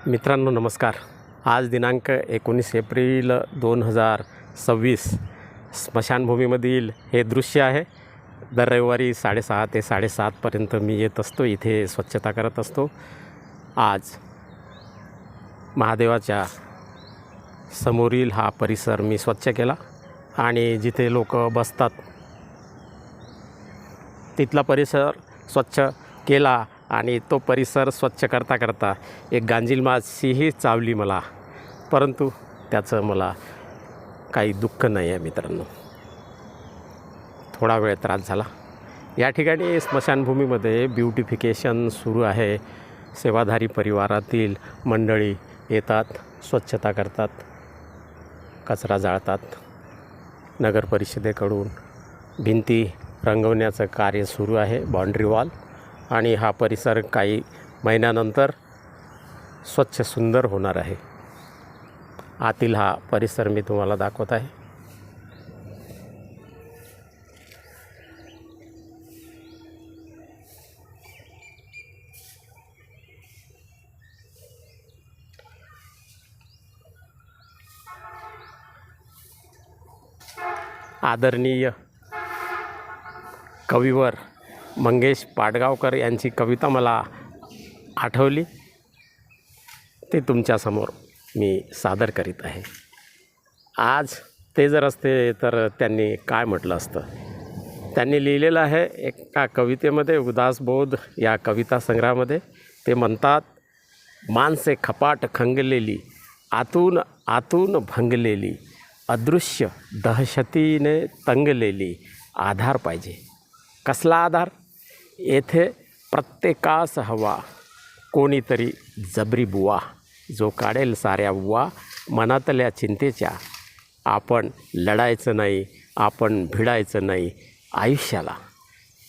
मित्रांनो नमस्कार. आज दिनांक 19 एप्रिल 2026 स्मशानभूमीमधील हे दृश्य आहे. दर रविवारी 6:30 ते 7:30पर्यंत मी येत असतो, इथे स्वच्छता करत असतो. आज महादेवाच्या समोरील हा परिसर मी स्वच्छ केला आणि जिथे लोक बसतात तिथला परिसर स्वच्छ केला आणि तो परिसर स्वच्छ करता करता एक गांजील माशीही चावली मला, परंतु त्याचं मला काही दुःख नाही आहे मित्रांनो. थोडा वेळ त्रास झाला. या ठिकाणी स्मशानभूमीमध्ये ब्युटिफिकेशन सुरू आहे. सेवाधारी परिवारातील मंडळी येतात, स्वच्छता करतात, कचरा जाळतात. नगर परिषदेकडून भिंती रंगवण्याचं कार्य सुरू आहे, बाउंड्री वॉल, आणि हा परिसर काही महिन्यानंतर स्वच्छ सुंदर होणार आहे. आतील हा परिसर मी तुम्हाला दाखवत आहे. आदरणीय कविवर मंगेश पाडगावकर यांची कविता मला आठवली, ते तुमच्यासमोर मी सादर करीत आहे. आज ते जर असते तर त्यांनी काय म्हटलं असतं. त्यांनी लिहिलेलं आहे एका कवितेमध्ये, उदासबोध या कविता संग्रहामध्ये. ते म्हणतात, माणसे खपाट खंगलेली, आतून आतून भंगलेली, अदृश्य दहशतीने तंगलेली, आधार पाहिजे. कसला आधार? येथे प्रत्येकास हवा कोणीतरी जबरी बुवा, जो काढेल साऱ्या बुवा मनातल्या चिंतेच्या. आपण लढायचं नाही, आपण भिडायचं नाही आयुष्याला.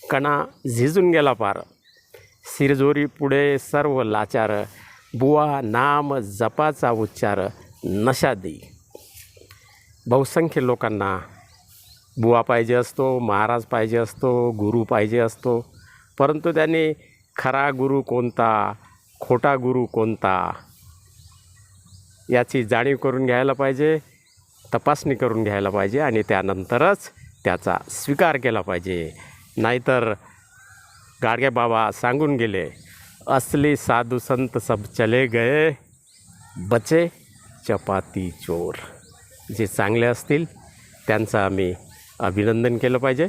कणा झिजून गेला पार, शिरजोरी पुढे सर्व लाचार. बुवा नाम जपाचा उच्चार नशा देई. बहुसंख्य लोकांना बुवा पाहिजे असतो, महाराज पाहिजे असतो, गुरु पाहिजे असतो, परंतु त्यांनी खरा गुरु कोणता, खोटा गुरु कोणता याची जाणीव करून घ्यायला पाहिजे, तपासणी करून घ्यायला पाहिजे आणि त्यानंतरच त्याचा स्वीकार केला पाहिजे. नाहीतर गाडगे बाबा सांगून गेले, असली साधू संत सब चले गए, बचे चपाती चोर. जे चांगले असतील त्यांचं आम्ही अभिनंदन केलं पाहिजे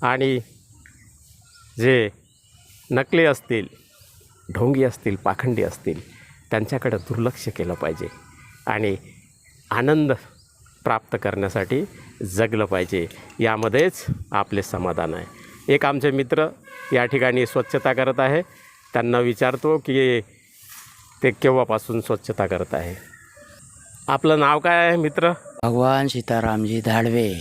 आणि जे नकली असतील, ढोंगी असतील, पाखंडी असतील त्यांच्याकडे दुर्लक्ष केलं पाहिजे आणि आनंद प्राप्त करण्यासाठी जगलं पाहिजे. यामध्येच आपले समाधान आहे. एक आमचे मित्र या ठिकाणी स्वच्छता करत आहे. त्यांना विचारतो की ते केव्हापासून स्वच्छता करत आहे. आपलं नाव काय आहे मित्र? भगवान सीतारामजी धाडवे.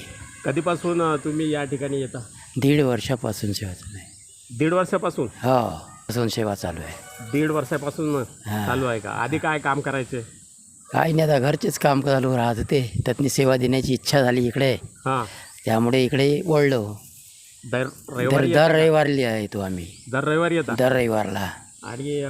कधीपासून तुम्ही या ठिकाणी येता? 1.5 वर्षापासून सेवा चालू आहे. 1.5 वर्षापासून? हो, पासून सेवा चालू आहे. 1.5 वर्षापासून चालू आहे का? आधी काय काम करायचे? काही नाही, आता घरचेच काम चालू राहत होते. त्यातनी सेवा देण्याची इच्छा झाली इकडे, हां, त्यामुळे इकडे वळलो. दर दर रविवारी दर रविवारला येतो आम्ही. दर रविवारी येता? दर रविवारला. आणि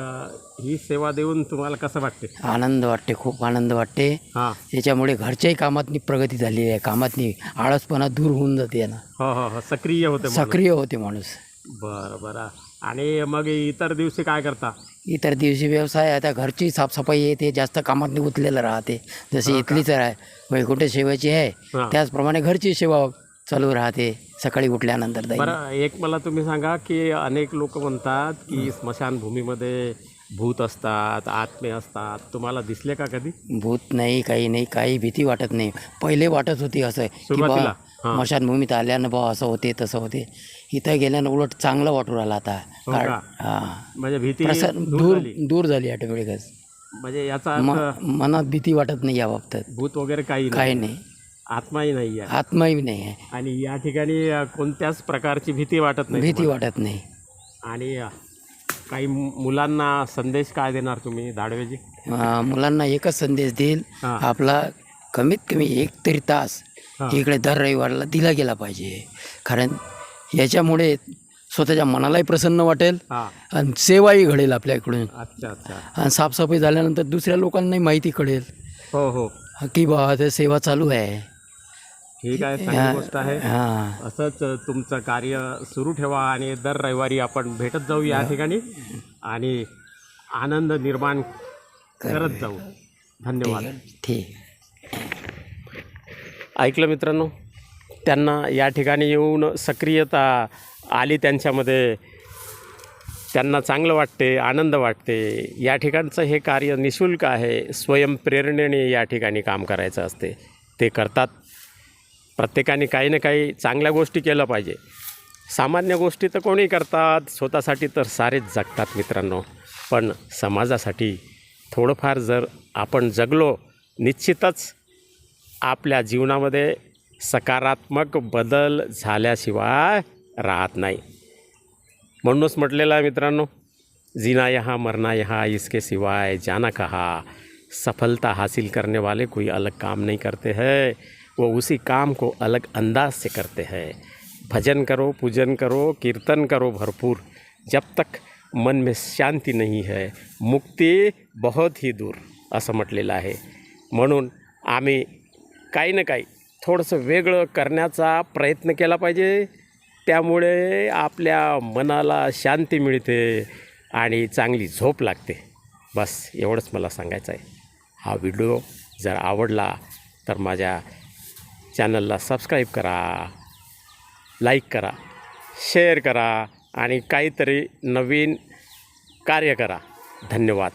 ही सेवा देऊन तुम्हाला कसं वाटते? आनंद वाटते, खूप आनंद वाटते. हां, त्याच्यामुळे घरच्याही कामातनी प्रगती झालेली आहे. कामातनी आळसपणा दूर होऊन जाते ना, हो हो हो, सक्रिय होते माणूस. सक्रिय होते माणूस. बरं बरं. आणि मग इतर दिवशी काय करता? इतर दिवशी व्यवसाय, आता घरची साफसफाई येते, जास्त कामात उतलेलं राहते. जशी इथलीच आहे वैकुंठ सेवेची आहे, हां. त्याचप्रमाणे घरची सेवा चालू राहते सकाळी उठल्यानंतर. बरं, एक मला तुम्ही सांगा की अनेक लोक म्हणतात की स्मशानभूमीमध्ये भूत असतात, आत्मे असतात. तुम्हाला दिसले का कधी? भूत नाही, काही नाही, काही भीती वाटत नाही. पहिले वाटत होती असं की सुरुवातीला? बा हां. स्मशानभूमीत आल्यानं बा असं होते तसं होते. इथं गेल्यानं उलट चांगलं वाटू राहिलं आता. हो का? हां, म्हणजे भीती प्रसन्न दूर झाली? दूर झाली ऑटोमॅटिकच. म्हणजे याचा अर्थ मनात भीती वाटत नाही या बाबतीत. भूत वगैरे काही काही नाही, आत्माही नाही आहे. आत्माही नाही आहे, आणि या ठिकाणी कोणत्याच प्रकारची भीती वाटत नाही भीती तुम्हाला? वाटत नाही. आणि काही मुलांना संदेश काय देणार तुम्ही धाडवेजी? मुलांना एकच संदेश देईल, हां. आपला कमीत कमी 1 तरी तास इकडे दर रविवारला दिला गेला पाहिजे. कारण याच्यामुळे स्वतःच्या मनालाही प्रसन्न वाटेल हां. आणि सेवाही घडेल आपल्याकडून. अच्छा अच्छा. आणि साफसफाई झाल्यानंतर दुसऱ्या लोकांनाही माहिती कळेल हो हो, की बा ते सेवा चालू आहे. ठीक आहे, चांगली गोष्ट आहे. हां असंच तुमचं कार्य सुरू ठेवा आणि दर रविवारी आपण भेटत जाऊ या ठिकाणी आणि आनंद निर्माण करत जाऊ. धन्यवाद. ठीक. ऐकलं मित्रांनो, त्यांना या ठिकाणी येऊन सक्रियता आली त्यांच्यामध्ये, त्यांना चांगलं वाटते, आनंद वाटते. या ठिकाणचं हे कार्य निःशुल्क आहे, स्वयंप्रेरणेने या ठिकाणी काम करायचं असते, ते करतात. प्रत्येकाने काही ना काही चांगल्या गोष्टी केल्या पाहिजे. सामान्य गोष्टी तर कोणी करतात, स्वतःसाठी तर सारेच जगतात मित्रांनो, पण समाजासाठी थोडंफार जर आपण जगलो, निश्चितच आपल्या जीवनामध्ये सकारात्मक बदल झाल्याशिवाय राहत नाही. म्हणूनच म्हटलेलं आहे मित्रांनो, जीना यहाँ मरना यहाँ, इसके सिवाय जाना कहाँ. सफलता हासिल करने वाले कोई अलग काम नहीं करते हैं, वो उसी काम को अलग अंदाज से करते हैं. भजन करो, पूजन करो, कीर्तन करो भरपूर, जब तक मन में शांती नहीं है मुक्ती बहुत ही दूर, असं म्हटलेलं आहे. म्हणून आम्ही काही ना काही थोडंसं वेगळं करण्याचा प्रयत्न केला पाहिजे. त्यामुळे आपल्या मनाला शांती मिळते आणि चांगली झोप लागते. बस एवढंच मला सांगायचं आहे. हा व्हिडिओ जर आवडला तर माझ्या चॅनलला सबस्क्राईब करा, लाईक करा, शेअर करा आणि काहीतरी नवीन कार्य करा. धन्यवाद.